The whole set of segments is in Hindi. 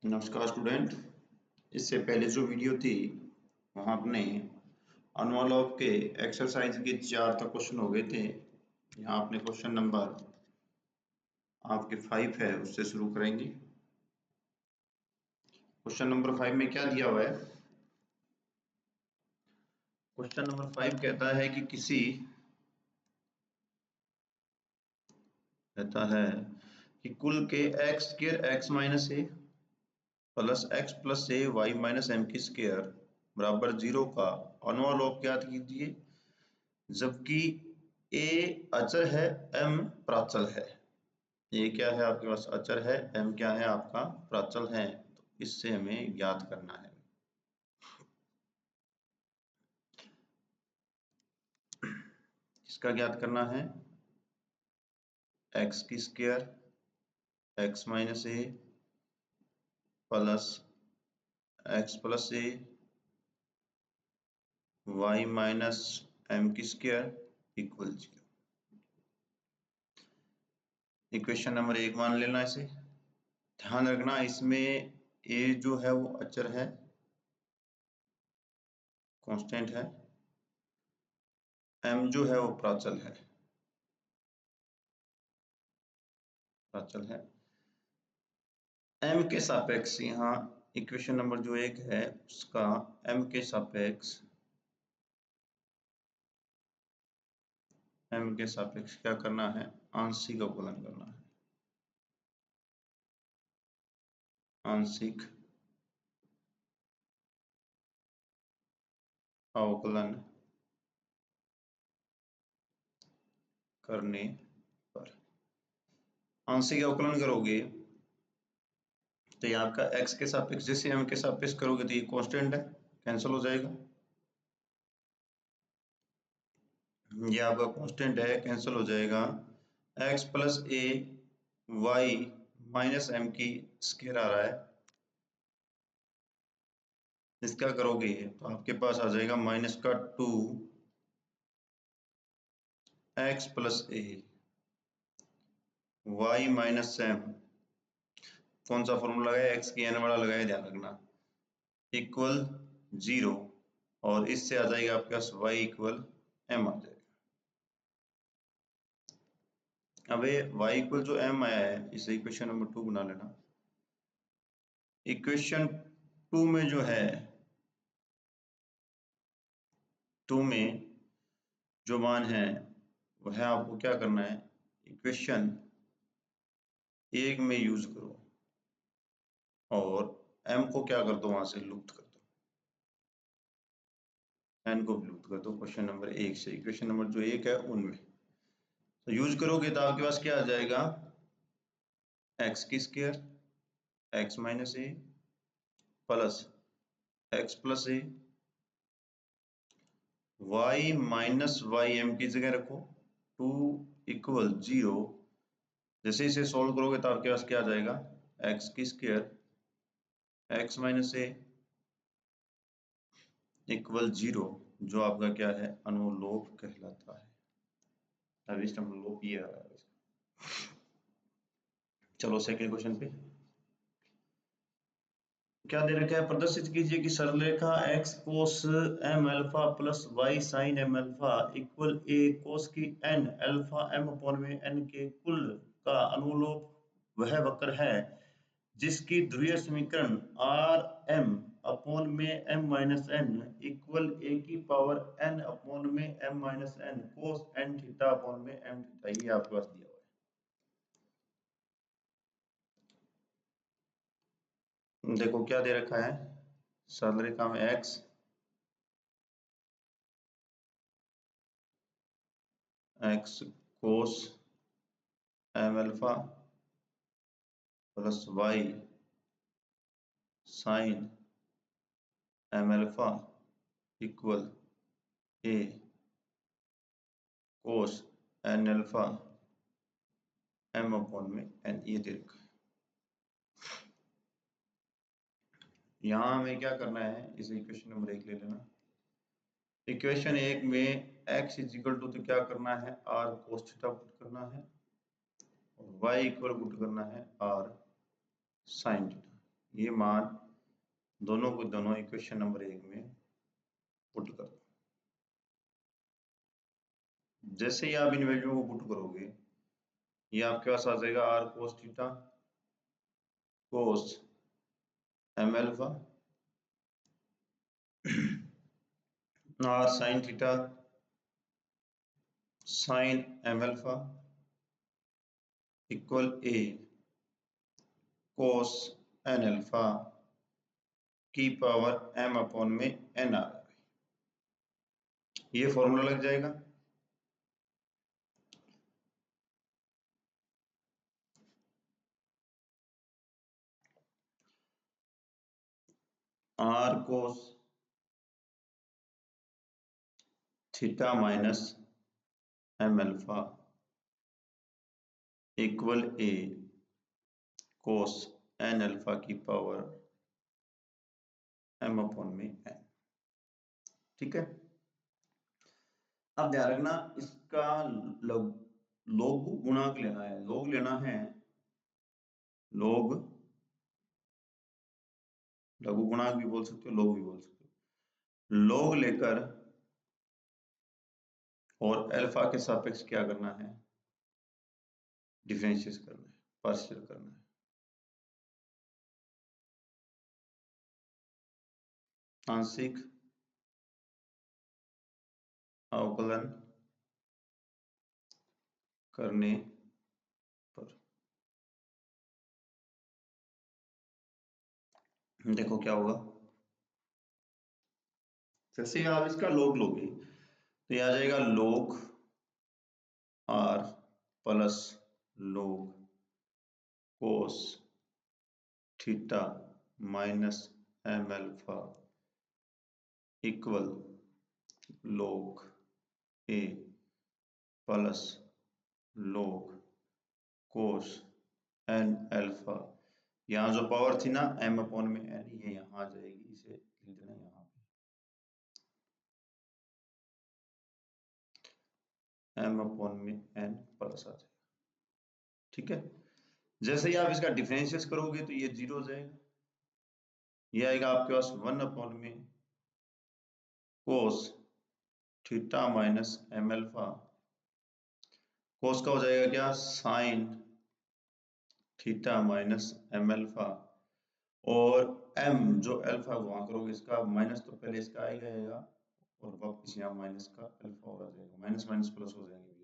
नमस्कार स्टूडेंट। इससे पहले जो वीडियो थी वहाँ अपने एनवलप के एक्सरसाइज के 4 तक क्वेश्चन हो गए थे। यहाँ अपने क्वेश्चन नंबर आपके 5 है, उससे शुरू करेंगे। क्वेश्चन नंबर 5 में क्या दिया हुआ है? क्वेश्चन नंबर 5 कहता है कि कि कुल के एक्स स्क्वायर एक्स माइनस ए प्लस एक्स प्लस ए वाई माइनस एम की स्क्वायर बराबर 0 का एनवलप ज्ञात कीजिए, जबकि ए अचर है, एम प्राचल है। ये क्या है आपके पास? अचर है, एम क्या है आपका? प्राचल है। तो इससे हमें ज्ञात करना है। इसका ज्ञात करना है एक्स की स्क्वायर एक्स माइनस ए प्लस एक्स प्लस ए वाई माइनस एम की स्क्वायर इक्वल 0। इक्वेशन नंबर 1 मान लेना इसे। ध्यान रखना इसमें ए जो है वो अचर है, कांस्टेंट है, एम जो है वो प्राचल है, एम के सापेक्ष यहाँ इक्वेशन नंबर जो 1 है उसका एम के सापेक्ष क्या करना है? आंशिक अवकलन करना है। आंशिक अवकलन करने पर आंशिक अवकलन करोगे तो ये आपका x के सापेक्ष जैसे m के सापेक्ष करोगे तो ये कांस्टेंट है, कैंसिल हो जाएगा। ये आपका कांस्टेंट है, कैंसिल हो जाएगा। x प्लस ए वाई माइनस एम की स्क्वायर आ रहा है, इसका करोगे तो आपके पास आ जाएगा माइनस का 2 x प्लस ए वाई माइनस एम, कौन सा फॉर्मूला लगाया? x की n वाला लगाया, ध्यान रखना, इक्वल 0। और इससे आ जाएगा आपके पास y इक्वल m आ जाएगा। अब ये y इक्वल जो m आया है इसे इक्वेशन नंबर 2 बना लेना। इक्वेशन 2 में जो है 2 में जो मान है वह आपको क्या करना है? इक्वेशन 1 में यूज करो और m को क्या कर दो? वहां से लुप्त कर दो, n को लुप्त कर दो क्वेश्चन नंबर 1 से। इक्वेशन नंबर जो 1 है उनमें तो यूज करोगे तो आपके पास क्या आ जाएगा? x की स्क्वायर x माइनस ए प्लस x प्लस ए y माइनस वाई एम की जगह रखो 2 इक्वल 0। जैसे इसे सोल्व करोगे तो आपके पास क्या आ जाएगा? x की स्क्वायर x माइनस ए इक्वल 0, जो आपका क्या है? अनुलोप कहलाता है। अभिष्ट अनुलोप ये आ रहा है। चलो सेकंड क्वेश्चन पे क्या दे रखा है? प्रदर्शित कीजिए कि सरलरेखा x cos m alpha plus y sin m alpha equal a कोस की n अल्फा m अपॉन में n के कुल का अनुलोप वह वक्र है जिसकी ध्रुवीय समीकरण r m अपॉन में m minus n equal a की पावर n अपॉन में m माइनस n कोस n थीटा अपॉन में m थीटा। ये आपके पास दिया हुआ है। देखो क्या दे रखा है? सरलरेखा में x cos m alpha plus y sine m alpha equal a cos n alpha m upon में n, ये दे रखा है। यहाँ हमें क्या करना है? इसे इक्वेशन नंबर 1 ले लेना। इक्वेशन 1 में x इज इक्वल टू तो क्या करना है? r कोस थीटा पुट करना है और y इक्वल पुट करना है r साइन थीटा। ये मान दोनों को दोनों इक्वेशन नंबर 1 में पुट कर दो। जैसे ही आप इन वैल्यू को पुट करोगे ये आपके पास आ जाएगा r cos theta cos m alpha r sin theta sin m alpha equal a cos n alpha की पावर m अपॉन में n आ रहा है। ये फॉर्मूला लग जाएगा। r cos theta minus m alpha equal a cos n alpha की पावर m अपॉन में n। ठीक है, अब ध्यान रखना इसका लघु गुणांक लेना है। लॉग लेना है, लॉग, लघु गुणांक भी बोल सकते हो, लॉग भी बोल सकते हो। लॉग लेकर और अल्फा के सापेक्ष क्या करना है, डिफरेंशिएट करना है, पार्शियल करना है। आंशिक अवकलन करने पर देखो क्या होगा। जैसे आप इसका लॉग लोगे तो ये आ जाएगा log r plus log cos theta minus m alpha equal log a plus log cos n alpha. यहाँ जो पावर थी ना m अपॉन में n, ये यहाँ आ जाएगी, इसे लिख देना यहाँ पे m अपॉन में n प्लस आ जाएगा। ठीक है, जैसे ही आप इसका डिफरेंशिएट करोगे तो ये 0 हो जाएगा। ये आएगा आपके पास 1 अपॉन में cos theta minus m alpha. cos का हो जाएगा क्या, sin theta minus m alpha, और m जो अल्फा वहां करोगे इसका माइनस, तो पहले इसका आएगा और वापस यहाँ माइनस का अल्फा हो जाएगा, माइनस माइनस प्लस हो जाएंगे।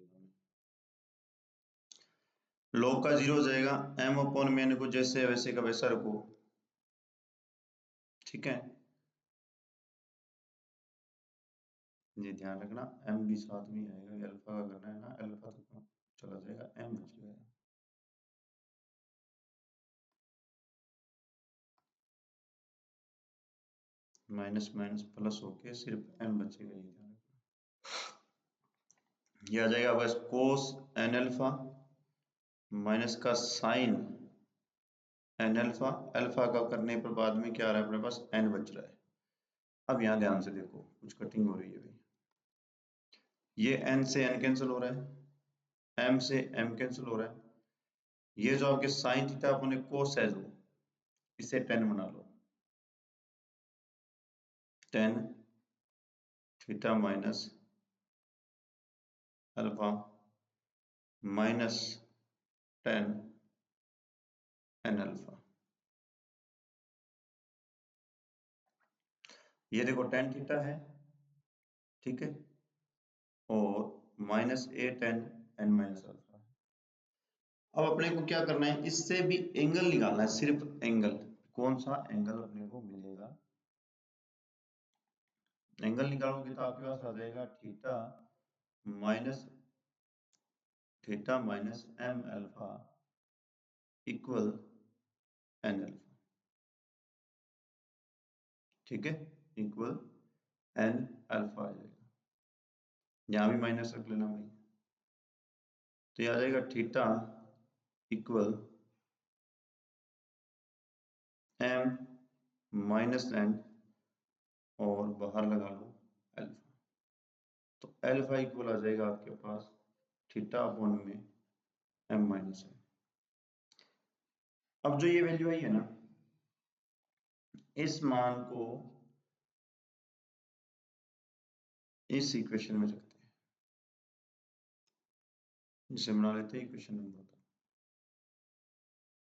log का 0 हो जाएगा, m अपॉन में n को जैसे वैसे का वैसा रखो। ठीक है, ये ध्यान रखना m भी साथ में आएगा, ये अल्फा का करना है ना, अल्फा तो चला जाएगा, m बच गया। माइनस माइनस प्लस होके सिर्फ m बचेगा, ये ध्यान रखना। ये आ जाएगा बस cos n अल्फा माइनस का sin n अल्फा, अल्फा का करने पर बाद में क्या आ रहा है अपने पास, n बच रहा है। अब यहाँ ध्यान से देखो, कुछ कटिंग हो रही है भाई। ये n से n कैंसिल हो रहा है, m से m कैंसिल हो रहा है। ये जो आपके sin थीटा अपने cos है, जो इसे 10 बना लो, 10 theta minus alpha minus 10 n alpha. ये देखो tan थीटा है, ठीक है, और माइनस 8 n माइनस अल्फा। अब अपने को क्या करना है, इससे भी एंगल निकालना है, सिर्फ एंगल। कौन सा एंगल अपने को मिलेगा, एंगल निकालोगे तो आपके पास आ जाएगा theta minus m alpha equal n alpha. ठीक है, इक्वल n अल्फा आ जाएगा, यहाँ भी माइनस रख लेना भाई। तो ये आ जाएगा theta equal m minus n और बाहर लगा लो अल्फा। तो अल्फा इक्वल आ जाएगा आपके पास थीटा अपॉन में m माइनस n। अब जो ये वैल्यू आई है ना, इस मान को इस इक्वेशन में रखते हैं, जिसे बना लेते हैं इक्वेशन नंबर 2।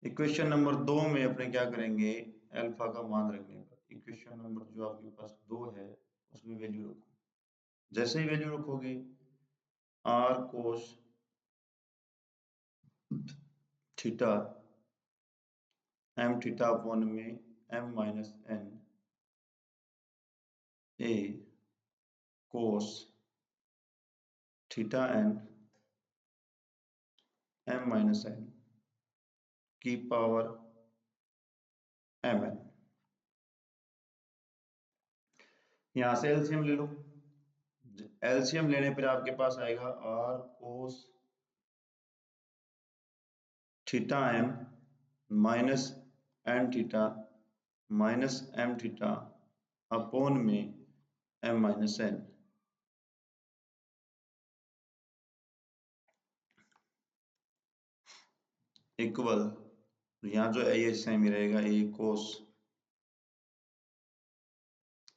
इक्वेशन नंबर 2 में अपने क्या करेंगे, अल्फा का मान रखने का। इक्वेशन नंबर जो आपके पास 2 है उसमें वैल्यू रखो। जैसे ही वैल्यू रखोगे r cos theta m theta upon में m minus n a cos theta n m minus n की पावर mn। यहाँ से एलसीएम ले लो। एलसीएम लेने पर आपके पास आएगा r cos theta m minus n theta minus m theta upon में m माइनस n इक्वल, यहाँ जो ए सेम ही रहेगा, a cos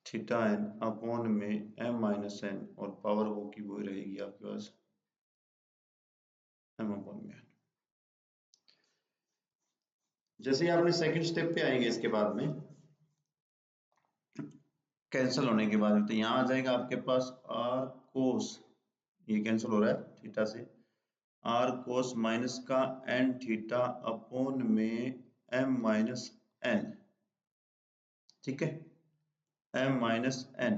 theta n upon में m माइनस n और पावर वो की वो रहेगी आपके पास m अपॉन में n। जैसे ही आपने सेकंड स्टेप पे आएंगे इसके बाद में कैंसिल होने के बाद, तो यहाँ आ जाएगा आपके पास r cos, ये कैंसिल हो रहा है थीटा से, r cos माइनस का n थीटा अपॉन में m माइनस n, ठीक है, m माइनस n।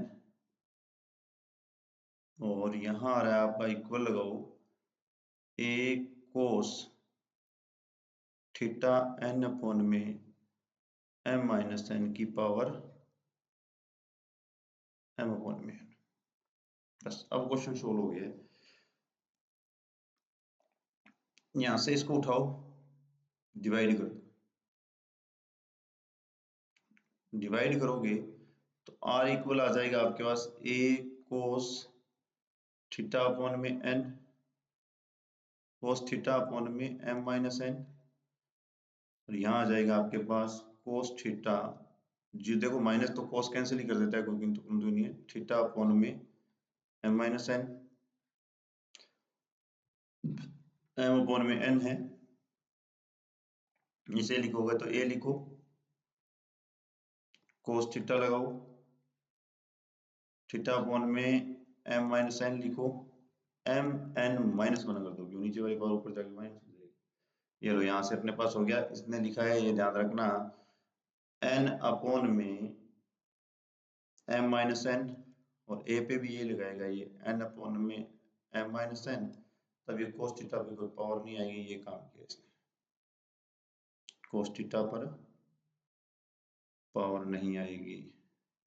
और यहाँ आ रहा है आपका इक्वल लगाओ a cos theta n upon में m माइनस n की पावर m अपॉन में n। बस अब क्वेश्चन सोल्व हो गया है। यहाँ से इसको उठाओ, डिवाइड कर दो। डिवाइड करोगे तो r इक्वल आ जाएगा आपके पास a cos थीटा अपॉन में n, cos थीटा अपॉन में m माइनस n, और यहाँ आ जाएगा आपके पास cos थीटा, जी देखो माइनस तो cos कैंसिल ही कर देता है, क्योंकि तो नहीं है, थीटा अपॉन में m minus n, m upon में n है, इसे लिखोगे तो a लिखो, cos थीटा लगाओ, थीटा अपॉन में m माइनस n लिखो, m n माइनस 1 कर दो, क्यों नीचे वाली पावर ऊपर जाके माइनस हो जाएगी। ये लो यहाँ से अपने पास हो गया। इसने लिखा है, ये ध्यान रखना, n अपॉन में m माइनस n, और a पे भी ये लगाएगा, ये n अपॉन में m माइनस n, तब ये cos थीटा पे कोई पावर नहीं आएगी, ये काम किया इसने, cos थीटा पर पावर नहीं आएगी,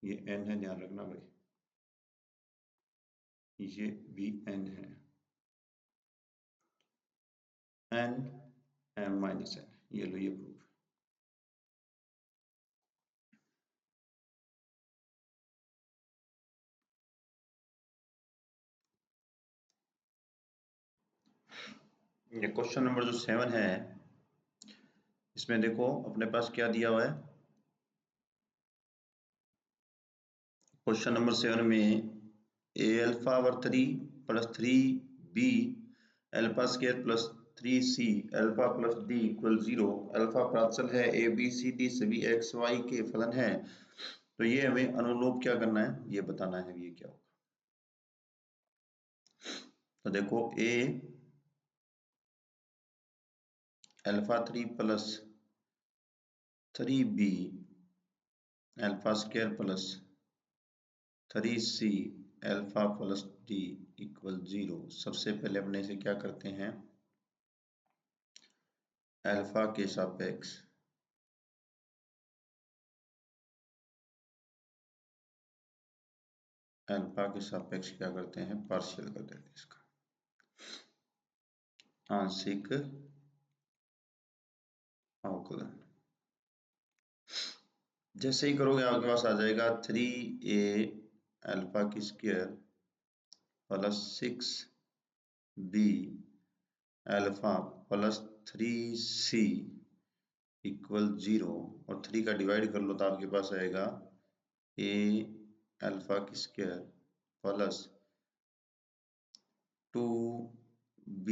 ये n है, ध्यान रखना भाई, ये भी n है, n m माइनस n, ये लो ये प्रूफ। ये क्वेश्चन नंबर जो 7 है, इसमें देखो अपने पास क्या दिया हुआ है। क्वेश्चन नंबर 7 में a alpha over 3 plus 3b alpha square plus 3c alpha plus d equal 0, alpha प्राचल है, a b c d सभी x y के फलन है, तो ये हमें अनुलोम क्या करना है, ये बताना है ये क्या होगा। तो देखो a alpha 3 plus 3b alpha square plus 3c alpha plus d equal 0। सबसे पहले अपने इसे क्या करते हैं, अल्फा के सापेक्ष क्या करते हैं, पार्शियल कर देते हैं इसका, आंशिक अवकलन। जैसे ही करोगे आपके पास आ जाएगा 3a अल्फा की square plus 6b alpha plus 3c equal 0 और 3 का डिवाइड कर लो तो आपके पास आएगा a अल्फा की square plus 2b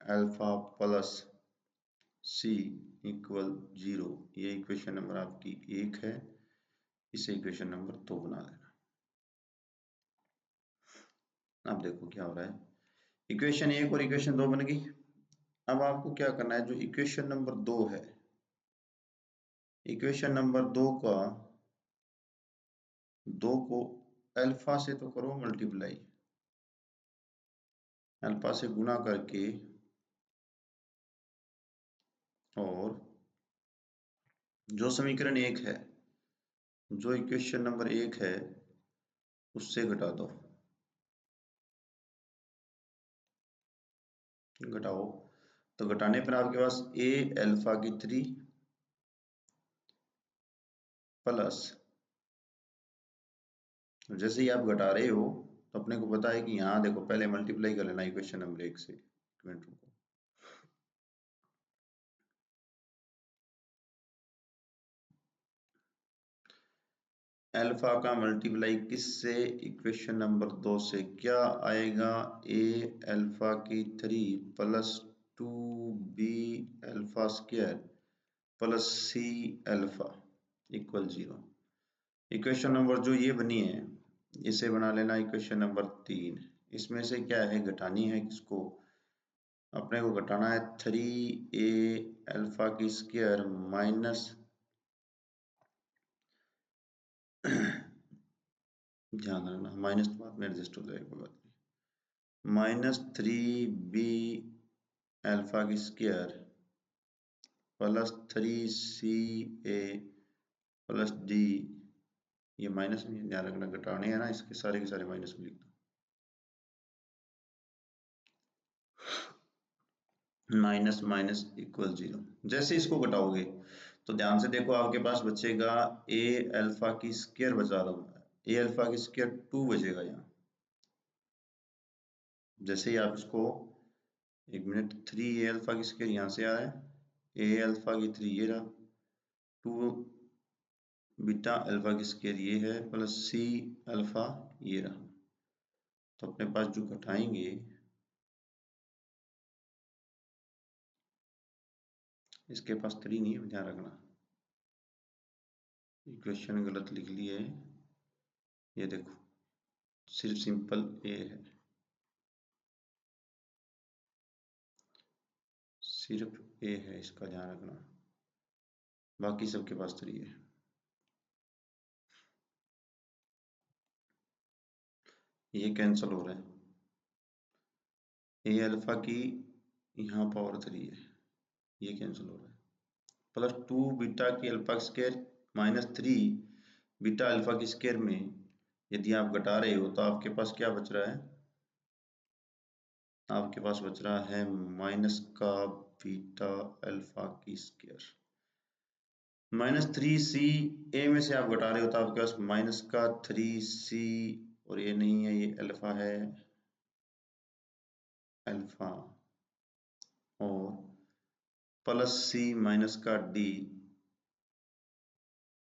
alpha plus c equal 0। ये इक्वेशन नंबर आपकी 1 है, इसे इक्वेशन नंबर 2 बना लेना। अब देखो क्या हो रहा है, इक्वेशन 1 और इक्वेशन 2 बन गई। अब आपको क्या करना है, जो इक्वेशन नंबर 2 है, इक्वेशन नंबर 2 का 2 को अल्फा से तो करो मल्टीप्लाई, अल्फा से गुणा करके, और जो समीकरण 1 है, जो इक्वेशन नंबर 1 है उससे घटा दो, घटाओ तो घटाने पर आपके पास a अल्फा की 3 प्लस, जैसे ही आप घटा रहे हो तो अपने को पता है कि यहाँ देखो पहले मल्टीप्लाई कर लेना इक्वेशन नंबर 1 से। एक मिनट रुको, अल्फा का मल्टीप्लाई किससे, इक्वेशन नंबर 2 से, क्या आएगा, a अल्फा की 3 plus 2b alpha square plus c alpha equal 0। Equation number जो ये बनी है इसे बना लेना इक्वेशन नंबर 3। इसमें से क्या है, घटानी है किसको, अपने को घटाना है 3a अल्फा की स्क्वायर माइनस ध्यान रखना माइनस तो बाद में एडजस्ट हो जाएगा, कोई बात नहीं, माइनस 3b अल्फा की square plus 3ca plus d, ये माइनस में ध्यान रखना, घटाने हैं ना, इसके सारे के सारे माइनस में लिख दो, माइनस माइनस इक्वल 0। जैसे इसको घटाओगे तो ध्यान से देखो आपके पास बचेगा a अल्फा की स्क्वायर बचा रहा हूँ, a अल्फा की स्क्वायर 2 बचेगा यहाँ। जैसे ही आप इसको, एक मिनट, 3a अल्फा की स्क्वायर यहाँ से आ रहा है, a अल्फा की 3 ये रहा, 2 बीटा अल्फा की स्क्वायर ये है, प्लस c अल्फा ये रहा। तो अपने पास जो घटाएंगे, इसके पास 3 नहीं है, ध्यान रखना, इक्वेशन गलत लिख ली है, ये देखो सिर्फ सिंपल a है, सिर्फ a है, इसका ध्यान रखना, बाकी सबके पास 3 है। ये कैंसिल हो रहा है, a अल्फा की यहाँ पावर 3 है, ये कैंसिल हो रहा है, प्लस 2 बीटा की alpha square minus 3 beta alpha की स्क्वायर में यदि आप घटा रहे हो तो आपके पास क्या बच रहा है, आपके पास बच रहा है माइनस का बीटा अल्फा की स्क्वायर, माइनस 3c, a में से आप घटा रहे हो तो आपके पास माइनस का 3c, और ये नहीं है, ये अल्फा है, अल्फा, और प्लस c माइनस का d,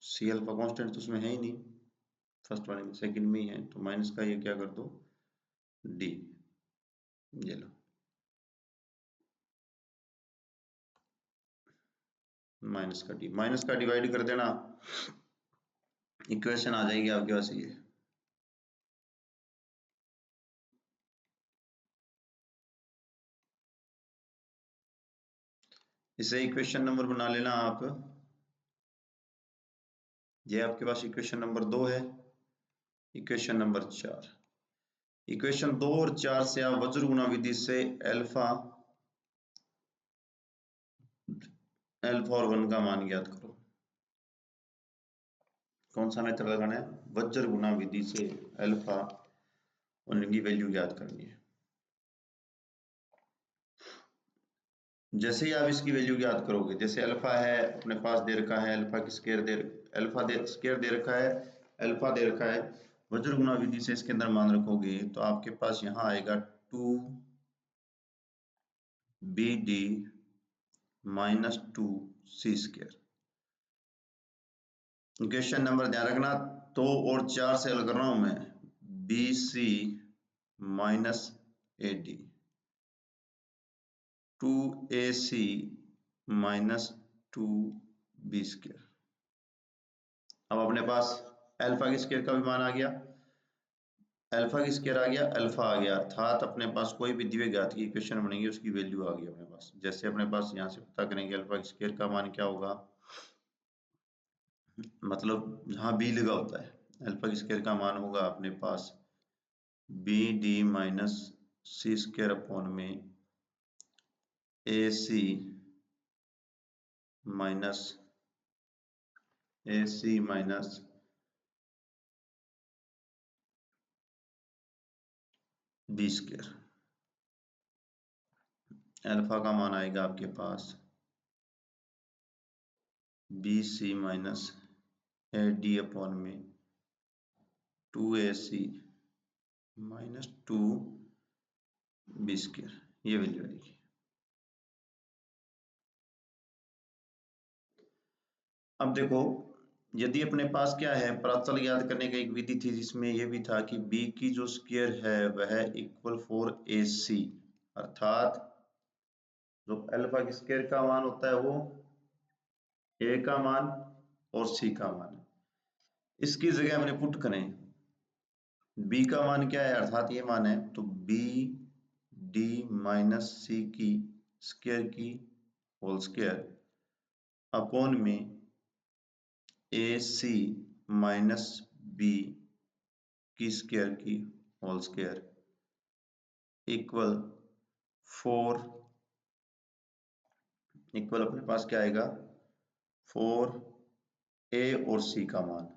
c अल्फा कांस्टेंट तो उसमें है ही नहीं, फर्स्ट वाले में, सेकंड में ही है, तो माइनस का ये क्या कर दो d, ये लो माइनस का d, माइनस का डिवाइड कर देना, इक्वेशन आ जाएगी आपके पास ये। इसे इक्वेशन नंबर बना लेना आप, ये आपके पास इक्वेशन नंबर 2 है, इक्वेशन नंबर 4, इक्वेशन 2 और 4 से आप वज्र गुणा विधि से अल्फा और 1 का मान ज्ञात करो। कौन सा मेथड लगाना है, वज्र गुणा विधि से अल्फा और इनकी वैल्यू ज्ञात करनी है। जैसे ही आप इसकी वैल्यू ज्ञात करोगे, जैसे अल्फा है अपने पास दे रखा है, अल्फा की स्क्वायर दे, अल्फा दे स्क्वायर दे रखा है, अल्फा दे रखा है, वज्र गुणा विधि से इसके अंदर मान रखोगे तो आपके पास यहाँ आएगा 2 BD -2c²। क्वेश्चन नंबर ध्यान रखना, 2 और 4 से हल कर रहा हूं मैं। BC minus AD 2AC minus 2B²। अब अपने पास अल्फा की स्क्वायर का भी मान आ गया, अल्फा की स्क्वायर आ गया, अल्फा आ गया, अर्थात अपने पास कोई भी दिए ज्ञात की इक्वेशन बनेगी उसकी वैल्यू आ गई अपने पास। जैसे अपने पास यहाँ से पता करेंगे अल्फा की स्क्वायर का मान क्या होगा, मतलब जहाँ बी लगा होता है, अल्फा की स्क्वायर का मान होगा अपने पास BD माइनस C² अपॉन में AC माइनस B²। अल्फा का मान आएगा आपके पास BC माइनस AD अपॉन में 2AC माइनस 2B², ये वैल्यू आएगी। अब देखो, यदि अपने पास क्या है, प्राचल याद करने का एक विधि थी जिसमें यह भी था कि b की जो स्क्वायर है वह इक्वल 4AC, अर्थात जो अल्फा की स्क्वायर का मान होता है वो a का मान और c का मान, इसकी जगह हमने पुट करें b का मान क्या है, अर्थात ये मान है, तो BD माइनस C की स्क्वायर की होल स्क्वायर अपॉन में AC माइनस B की स्क्वायर की होल स्क्वायर इक्वल 4, इक्वल अपने पास क्या आएगा 4A और C का मान,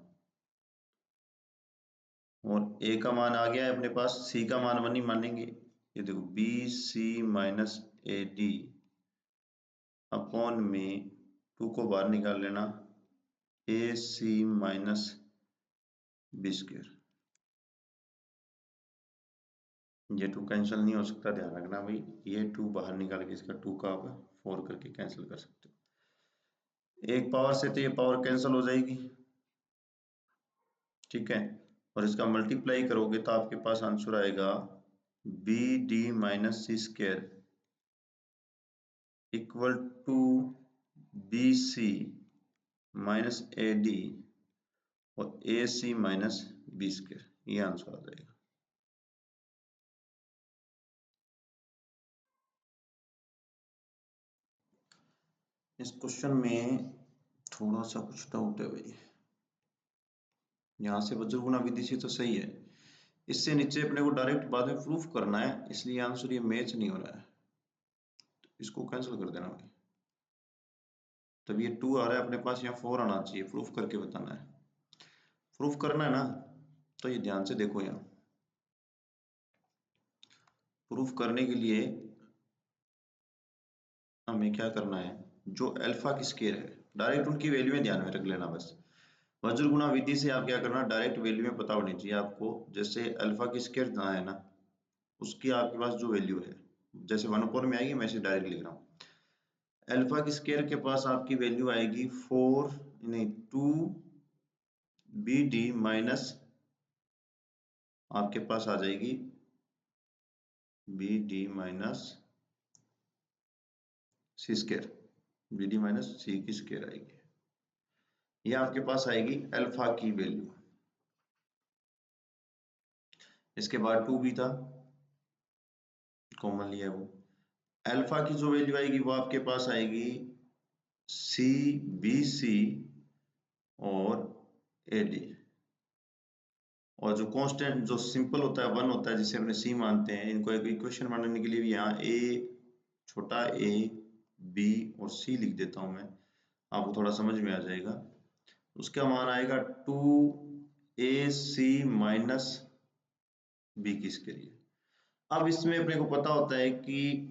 और A का मान आ गया है अपने पास, C का मान 1 ही मानेंगे। ये देखो BC माइनस AD अपॉन में 2 को बाहर निकाल लेना AC माइनस B²। ये 2 कैंसिल नहीं हो सकता, ध्यान रखना भाई, ये 2 बाहर निकाल के इसका 2 का 4 करके कैंसिल कर सकते हो। एक पावर से तो ये पावर कैंसिल हो जाएगी, ठीक है, और इसका मल्टीप्लाई करोगे तो आपके पास आंसर आएगा BD minus C² equal to BC minus AD और AC माइनस B², ये आंसर आ जाएगा। इस क्वेश्चन में थोड़ा सा कुछ डाउट है भाई, यहाँ से वज्रगुणा विधि से तो सही है, इससे नीचे अपने को डायरेक्ट बाद में प्रूफ करना है, इसलिए आंसर ये मैच नहीं हो रहा है, तो इसको कैंसिल कर देना भाई। तब ये 2 आ रहा है अपने पास, यहाँ 4 आना चाहिए, प्रूफ करके बताना है, प्रूफ करना है ना, तो ये ध्यान से देखो, यहाँ प्रूफ करने के लिए हमें क्या करना है, जो अल्फा की स्क्वायर है डायरेक्ट उनकी वैल्यू में ध्यान में रख लेना बस। वज्रगुणा विधि से आप क्या करना, डायरेक्ट वैल्यू में पता होनी चाहिए आपको, जैसे अल्फा की स्क्वायर जहाँ है ना उसकी आपके पास जो वैल्यू है, जैसे 1/4 में आएगी, मैं इसे डायरेक्ट लिख रहा हूँ, अल्फा की स्क्वायर के पास आपकी वैल्यू आएगी 2BD माइनस आपके पास आ जाएगी BD minus C², BD minus C की स्क्वायर आएगी, ये आपके पास आएगी अल्फा की वैल्यू। इसके बाद 2 भी था, कॉमन लिया वो, अल्फा की जो वैल्यू आएगी वो आपके पास आएगी BC और AD, और जो कांस्टेंट जो सिंपल होता है 1 होता है जिसे अपने C मानते हैं, इनको एक इक्वेशन बनाने के लिए भी यहाँ A छोटा a B और C लिख देता हूं मैं, आपको थोड़ा समझ में आ जाएगा। उसका मान आएगा 2AC माइनस B की स्क्वायर। अब इसमें अपने को पता होता है कि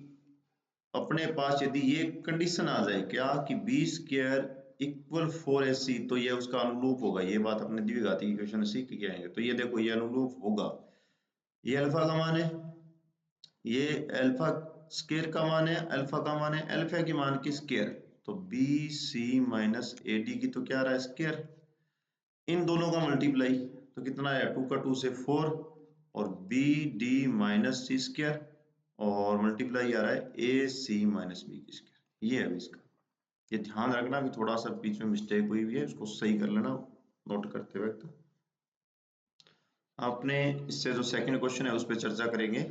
अपने पास यदि ये कंडीशन आ जाए क्या कि B² इक्वल 4AC, तो ये उसका अनुरूप होगा, ये बात अपने द्विघाती इक्वेशन सीख के आएंगे, तो ये देखो ये अनुरूप होगा, ये अल्फा का मान है, ये अल्फा स्केयर का मान है, अल्फा का मान है, अल्फा के मान की स्केयर, तो B C minus A D की तो क्या आ रहा है स्केयर, इन दोनों का मल्टीप्लाई तो कितना आया 2 का 2 से 4 और बी डी माइनस सी स्केयर और मल्टीप्लाई आ रहा है ए सी माइनस बी की स्केयर। ये है इसका, ये ध्यान रखना कि थोड़ा सा बीच में मिस्टेक हुई हुई है, उसको सही कर लेना नोट करते वक्त। आपने इससे जो सेकंड क्वेश्चन है उस पर चर्चा करेंगे।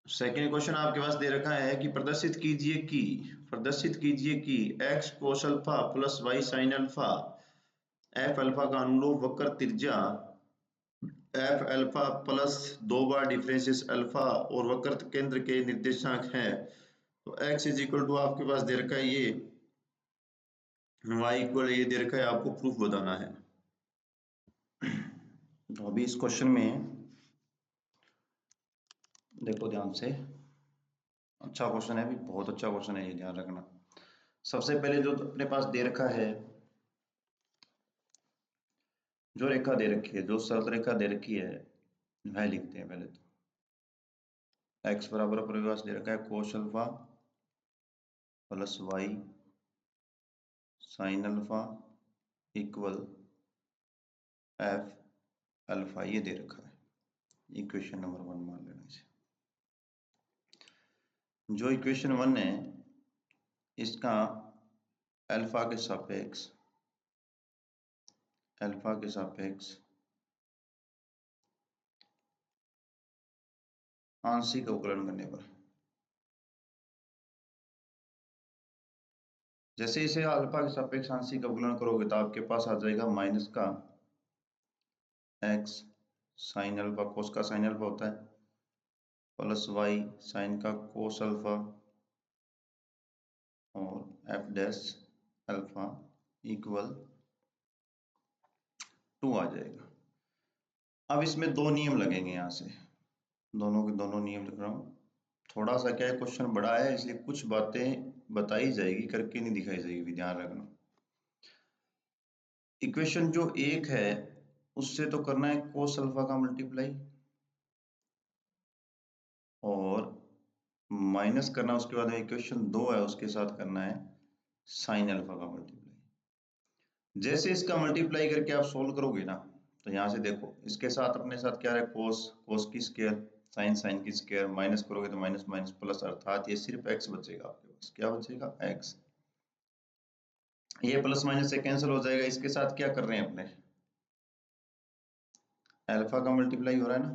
सेकेंड क्वेश्चन आपके पास दे रखा है कि प्रदर्शित कीजिए कि x कोस alpha plus y sine alpha f alpha का अनुरूप वक्र त्रिज्या f अल्फा प्लस 2 बार डिफरेंशियस अल्फा और वक्र केंद्र के निर्देशांक है। तो x इज इक्वल टू आपके पास दे रखा है ये, y इक्वल ये दे रखा है, आपको प्रूफ बताना है। तो अभी इस क्वेश्चन में देखो ध्यान से, अच्छा क्वेश्चन है, भी बहुत अच्छा क्वेश्चन है, ये ध्यान रखना। सबसे पहले जो अपने पास दे रखा है, जो रेखा दे रखी है, जो सरल रेखा दे रखी है वह लिखते हैं पहले। तो x बराबर अपने पास दे रखा है कोस alpha plus y sine alpha equal f alpha, ये दे रखा है। इक्वेशन नंबर 1 मान लेना इसे। जो इक्वेशन 1 है इसका अल्फा के सापेक्ष आंशिक अवकलन करने पर, जैसे इसे अल्फा के सापेक्ष आंशिक अवकलन करोगे तो आपके पास आ जाएगा माइनस का x साइन अल्फा, कोस का साइन अल्फा होता है, प्लस y साइन का कोस अल्फा और f डैश अल्फा इक्वल 2 आ जाएगा। अब इसमें दो नियम लगेंगे, यहाँ से दोनों के दोनों नियम लिख रहा हूँ। थोड़ा सा क्या है, क्वेश्चन बड़ा है इसलिए कुछ बातें बताई जाएगी, करके नहीं दिखाई जाएगी, ध्यान रखना। इक्वेशन जो 1 है उससे तो करना है कोस अल्फा का मल्टीप्लाई और माइनस करना, उसके बाद इक्वेशन 2 है उसके साथ करना है साइन अल्फा का मल्टीप्लाई। जैसे इसका मल्टीप्लाई करके आप सोल्व करोगे ना, तो यहाँ से देखो इसके साथ अपने साथ क्या है, कोस की स्क्वायर, साइन की स्क्वायर, माइनस करोगे तो माइनस माइनस प्लस, अर्थात ये सिर्फ x बचेगा आपके पास। क्या बचेगा? x। ये प्लस माइनस से कैंसिल हो जाएगा। इसके साथ क्या कर रहे हैं अपने, अल्फा का मल्टीप्लाई हो रहा है ना,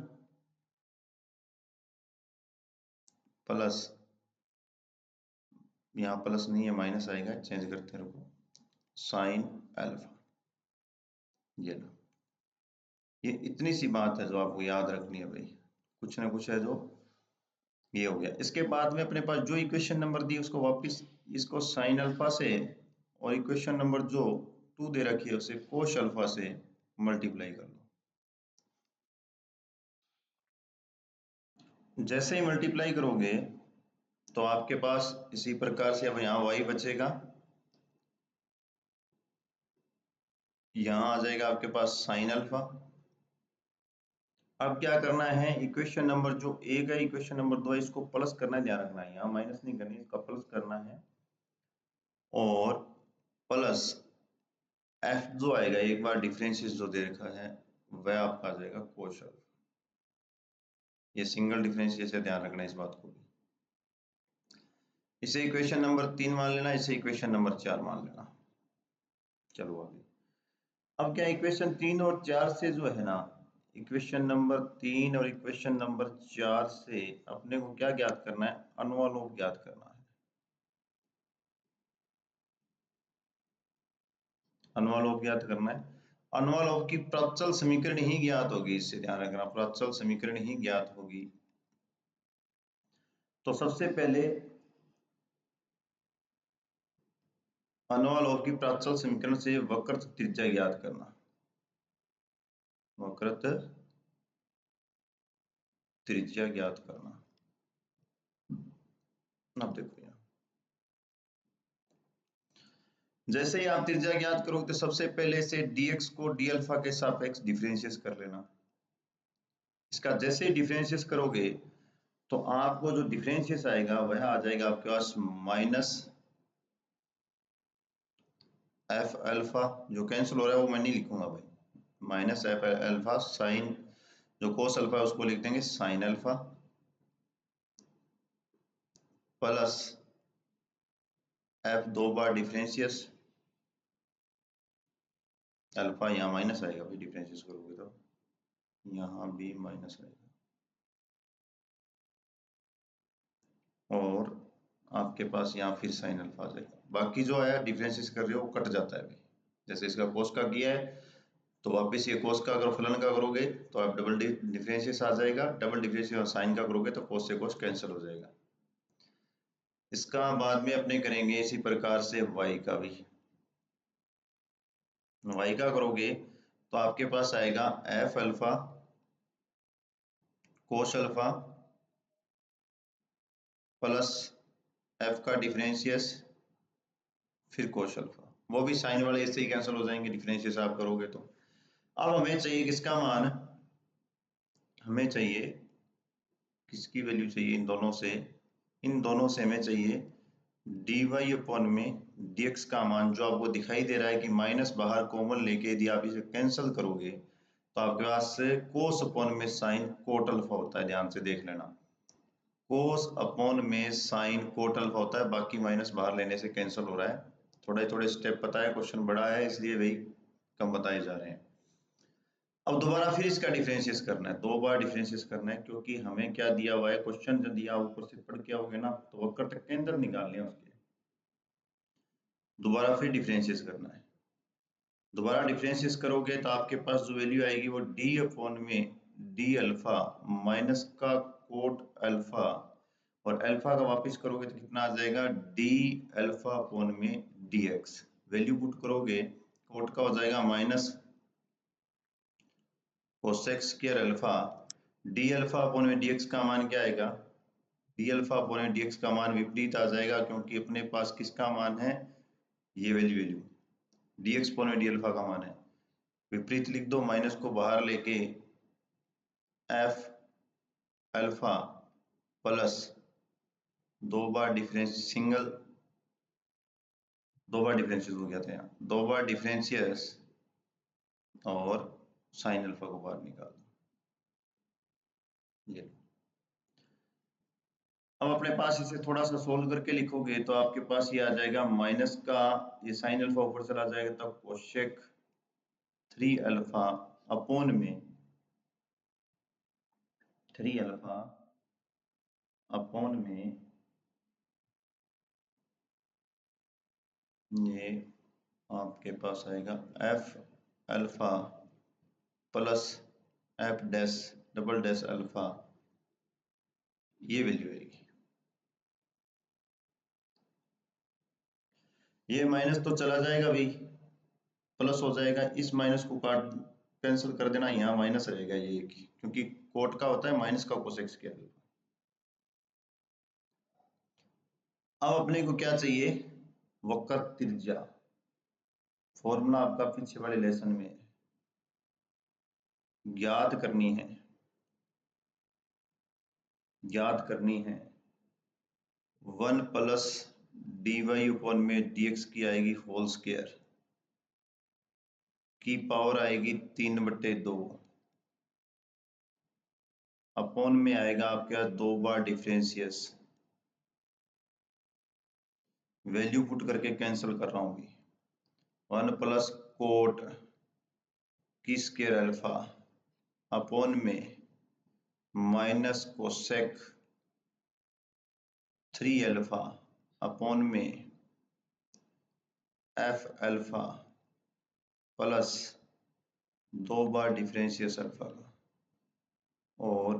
प्लस, यहाँ प्लस नहीं है माइनस आएगा, चेंज करते हैं, रुको, साइन अल्फा। ये लो, ये इतनी सी बात है जो आपको याद रखनी है भाई, कुछ ना कुछ है जो ये हो गया। इसके बाद में अपने पास जो इक्वेशन नंबर दी उसको वापस इसको साइन अल्फा से, और इक्वेशन नंबर जो 2 दे रखी है उसे कोस अल्फा से मल्टीप्लाई कर लो। जैसे ही मल्टीप्लाई करोगे तो आपके पास इसी प्रकार से अब यहाँ y बचेगा, यहाँ आ जाएगा आपके पास साइन अल्फा। अब क्या करना है, इक्वेशन नंबर जो 1 है, इक्वेशन नंबर 2 है, इसको प्लस करना है, ध्यान रखना है, यहाँ माइनस नहीं करनी, इसका प्लस करना है, और प्लस f जो आएगा, एक बार डिफरेंशियल जो दे रखा है वह आपका आ जाएगा कोस अल्फा। ये सिंगल डिफरेंशियल से ध्यान रखना है इस बात को भी। इसे इक्वेशन नंबर 3 मान लेना, इसे इक्वेशन नंबर 4 मान लेना। चलो आगे। अब क्या, इक्वेशन 3 और 4 से जो है ना, इक्वेशन नंबर 3 और इक्वेशन नंबर 4 से अपने को क्या ज्ञात करना है, अनुलोम ज्ञात करना है। अनुलोम ज्ञात करना है। अनुलोम की प्राचल समीकरण ही ज्ञात होगी, इससे ध्यान रखना, प्राचल समीकरण ही ज्ञात होगी। तो सबसे पहले अनुलोम की प्राचल समीकरण से वक्र त्रिज्या ज्ञात करना, वक्र त्रिज्या ज्ञात करना। अब देखो यहाँ जैसे ही आप त्रिज्या ज्ञात करोगे तो सबसे पहले से dx को d अल्फा के सापेक्ष डिफरेंशिएट कर लेना। इसका जैसे ही डिफरेंशिएट करोगे तो आपको जो डिफरेंशिएट आएगा वह आ जाएगा आपके पास माइनस एफ अल्फा, जो कैंसिल हो रहा है वो मैं नहीं लिखूंगा भाई, माइनस एफ अल्फा साइन, जो कोस अल्फा है उसको लिख देंगे साइन अल्फा, प्लस एफ 2 बार डिफरेंशियस अल्फा, यहाँ माइनस आएगा भाई डिफरेंशियस करोगे तो यहाँ भी माइनस आएगा, और आपके पास यहाँ फिर साइन अल्फा आ जाएगा। बाकी जो है डिफरेंशियस कर रहे हो वो कट जाता है भाई, जैसे इसका कोस का किया है तो वापस ये कोस का अगर फलन का करोगे तो आप डबल डिफरेंशियस आ जाएगा, डबल डिफरेंशियस और साइन का करोगे तो कोस से कोस कैंसिल हो जाएगा। इसका बाद में अपने करेंगे इसी प्रकार से y का भी, y का करोगे तो आपके पास आएगा F alpha cos alpha plus F का डिफरेंशियस फिर कोस अल्फा, वो भी साइन वाले इससे ही कैंसिल हो जाएंगे डिफरेंशियस आप करोगे तो। अब हमें चाहिए किसका मान, हमें चाहिए किसकी वैल्यू चाहिए, इन दोनों से, इन दोनों से हमें चाहिए dy अपॉन में dx का मान, जो आपको दिखाई दे रहा है कि माइनस बाहर कॉमन लेके यदि आप इसे कैंसिल करोगे तो आपके पास कोस अपॉन में साइन कोट अल्फा होता है, ध्यान से देख लेना, कोस अपॉन में साइन कोट अल्फा होता है, बाकी माइनस बाहर लेने से कैंसिल हो रहा है। थोड़े थोड़े स्टेप पता है, क्वेश्चन बड़ा है इसलिए वही कम बताए जा रहे हैं। अब दोबारा फिर इसका डिफरेंशिएट करना है, 2 बार डिफरेंशिएट करना है, क्योंकि हमें क्या दिया हुआ है, क्वेश्चन जो दिया ऊपर से पढ़ के आओगे ना तो वक्र तक केंद्र निकालने हैं उसके, दोबारा फिर डिफरेंशिएट करना है। दोबारा डिफरेंशिएट करोगे तो आपके पास जो वैल्यू आएगी वो d अपॉन में d अल्फा माइनस का कोट अल्फा, और अल्फा का वापस करोगे तो कितना आ जाएगा d अल्फा अपॉन में dx, वैल्यू पुट करोगे कोट का हो जाएगा minus cosec square alpha, d alpha upon में dx का मान क्या आएगा, d अल्फा अपॉन में dx का मान विपरीत आ जाएगा, क्योंकि अपने पास किसका मान है, ये वैल्यू dx अपॉन में d अल्फा का मान है, विपरीत लिख दो, माइनस को बाहर लेके एफ अल्फा प्लस 2 बार डिफरेंस सिंगल, 2 बार डिफरेंशियल हो गया था यहाँ, 2 बार डिफरेंशियस और साइन अल्फा को बाहर निकाल दो, ये अब अपने पास इसे थोड़ा सा सोल्व करके लिखोगे तो आपके पास ये आ जाएगा माइनस का ये साइन अल्फा ऊपर चला जाएगा, तब कोशेक 3 अल्फा अपॉन में 3 अल्फा अपॉन में ये आपके पास आएगा F alpha plus F dash double dash alpha, ये वैल्यू आएगी। ये माइनस तो चला जाएगा भाई, प्लस हो जाएगा, इस माइनस को काट कैंसिल कर देना, यहाँ माइनस रहेगा ये, क्योंकि कोट का होता है माइनस का कोसेक स्क्वायर। अब अपने को क्या चाहिए, वक्र त्रिज्या, फॉर्मूला आपका पीछे वाले लेसन में ज्ञात करनी है, ज्ञात करनी है 1 प्लस dy अपॉन में dx की आएगी होल स्क्वायर की पावर आएगी 3/2 अपॉन में आएगा आपके 2 बार डिफरेंशियस, वैल्यू पुट करके कैंसिल कर रहा हूं भी, 1 प्लस कोट की स्क्वायर अल्फा अपॉन में माइनस कोसेक 3 अल्फा अपॉन में एफ अल्फा प्लस 2 बार डिफरेंशियस अल्फा का, और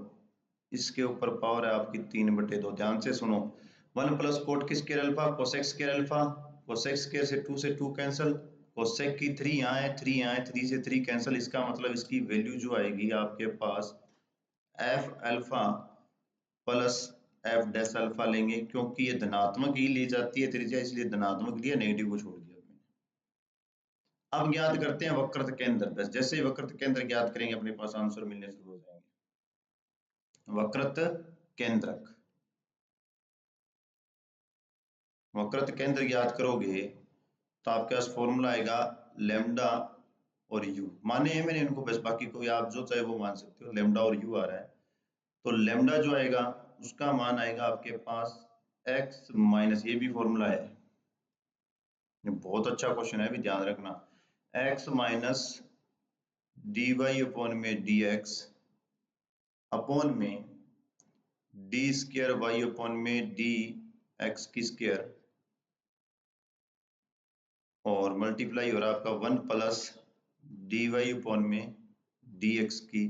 इसके ऊपर पावर है आपकी 3/2। ध्यान से सुनो, 1 प्लस कोट की square alpha cosec square alpha, cosec square से 2 कैंसिल, कोसेक की 3 यहाँ है, 3 यहाँ है, 3 से 3 कैंसिल, इसका मतलब इसकी वैल्यू जो आएगी आपके पास F alpha plus F dash alpha लेंगे, क्योंकि ये धनात्मक ही ली जाती है त्रिज्या, इसलिए धनात्मक लिया, नेगेटिव को छोड़ दिया। अब ज्ञात करते हैं वक्रत केंद्र। बस जैसे ही वक्रत केंद्र ज्ञात करेंगे अपने पास आंसर मिलने शुरू हो जाएंगे। वक्रत केंद्रक, वक्रत केंद्र ज्ञात करोगे तो आपके पास फॉर्मूला आएगा लेमडा और यू। माने हैं मैंने इनको, बस बाकी कोई आप जो चाहे वो मान सकते हो। लेमडा और यू आ रहा है, तो लेमडा जो आएगा उसका मान आएगा आपके पास x माइनस, ये भी फॉर्मूला है, ये बहुत अच्छा क्वेश्चन है, भी ध्यान रखना, x minus D Y upon में डी एक्स अपॉन में डी स्क्वायर वाई अपॉन में डी एक्स की स्क्वायर और मल्टीप्लाई हो रहा है आपका 1 प्लस डी वाई अपॉन में डी एक्स की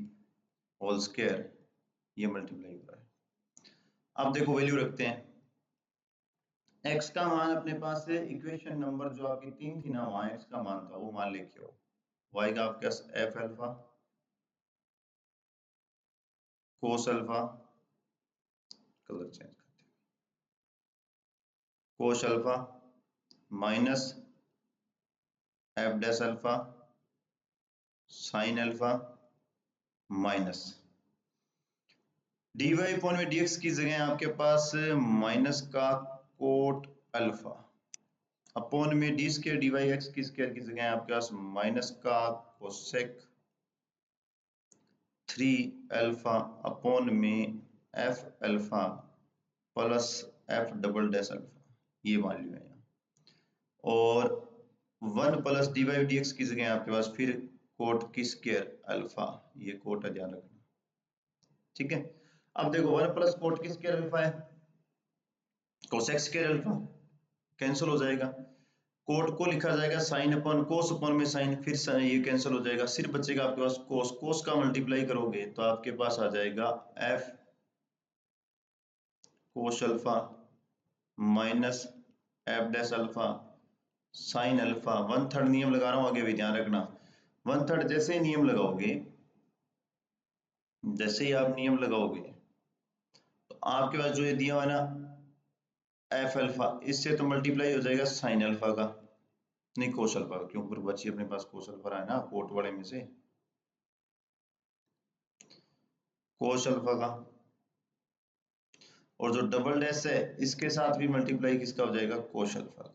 होल स्क्वायर, ये मल्टीप्लाई हो रहा है। अब देखो वैल्यू रखते हैं, x का मान अपने पास से इक्वेशन नंबर जो आपकी 3 थी ना, वहां x का मान था वो मान लेके आओ। y का आपके पास F alpha cos alpha, colour change करते हैं, cos alpha minus F dash alpha sine alpha minus D Y upon में डी एक्स की जगह आपके पास माइनस का कोट अल्फा अपॉन में D square D Y X की स्क्वायर की जगह आपके पास माइनस का कोसेक 3 अल्फा अपॉन में F alpha plus F double dash alpha, ये वैल्यू है यहाँ। और 1 plus D Y D X की जगह आपके पास फिर कोट की स्क्वायर अल्फा, ये कोट है, ध्यान रखना, ठीक है। अब देखो 1 प्लस कोट की स्क्वायर अल्फा है, कोसेक स्क्वायर अल्फा कैंसिल हो जाएगा, कोट को लिखा जाएगा साइन अपॉन कोस अपॉन में साइन, फिर ये कैंसिल हो जाएगा, सिर्फ बचेगा आपके पास कोस। कोस का मल्टीप्लाई करोगे तो आपके पास आ जाएगा F cos alpha minus F dash alpha sine alpha. 1/3 नियम लगा रहा हूं, आगे भी ध्यान रखना, 1/3 जैसे ही नियम लगाओगे, जैसे ही आप नियम लगाओगे तो आपके पास जो ये दिया हुआ है ना एफ अल्फा, इससे तो मल्टीप्लाई हो जाएगा साइन अल्फा का, नहीं कोस अल्फा, क्योंकि बची अपने पास कोस अल्फा है ना कोट वाले में से, कोस अल्फा का, और जो डबल डैश है इसके साथ भी मल्टीप्लाई किसका हो जाएगा कोस अल्फा का।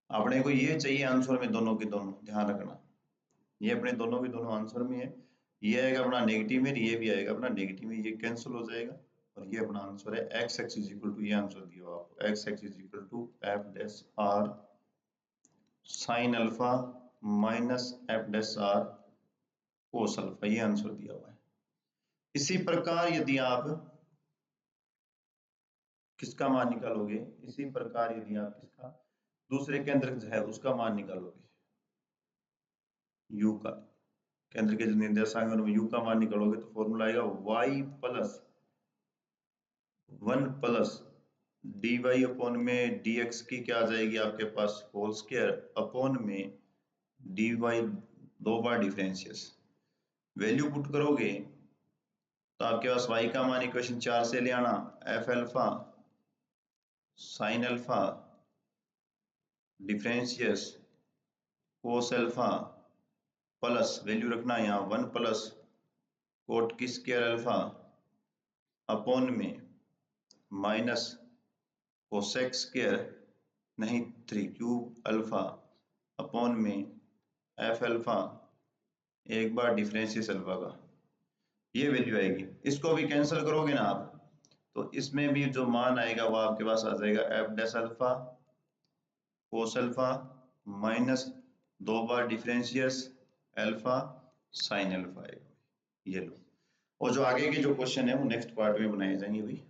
अपने को ये चाहिए आंसर में दोनों के दोनों, ध्यान रखना, ये अपने दोनों के दोनों आंसर में है, ये आएगा अपना नेगेटिव में, ये भी आएगा अपना नेगेटिव में, ये कैंसिल हो जाएगा और ये अपना आंसर है X X is equal to, ये आंसर दिया हुआ आपको, X X is equal to F dash R sine alpha minus F dash R cos alpha, ये आंसर दिया हुआ है। इसी प्रकार यदि आप किसका मान निकालोगे, इसी प्रकार यदि आप किसका दूसरे केंद्र है उसका मान निकालोगे, u का, केंद्र के जो निर्देशांक है u का मान निकालोगे तो फॉर्मूला आएगा y plus 1 plus D Y upon में डी एक्स की क्या आ जाएगी आपके पास होल स्क्वायर अपॉन में डी वाई 2 बार डिफरेंशियस। वैल्यू पुट करोगे तो आपके पास y का मान इक्वेशन 4 से ले आना, F alpha sine alpha differentiate cos alpha plus value रखना यहाँ 1 प्लस कोट की स्क्वायर अल्फा अपॉन में माइनस कोसेक स्क्वायर नहीं 3 क्यूब अल्फा अपॉन में एफ अल्फा एक बार डिफरेंशियस अल्फा का, ये वैल्यू आएगी। इसको भी कैंसिल करोगे ना आप तो इसमें भी जो मान आएगा वो आपके पास आ जाएगा F dash alpha cos alpha minus 2 बार डिफरेंशियस अल्फा साइन अल्फा आएगा, ये लो। और जो आगे के जो क्वेश्चन है वो नेक्स्ट पार्ट में बनाए जाएंगे भाई।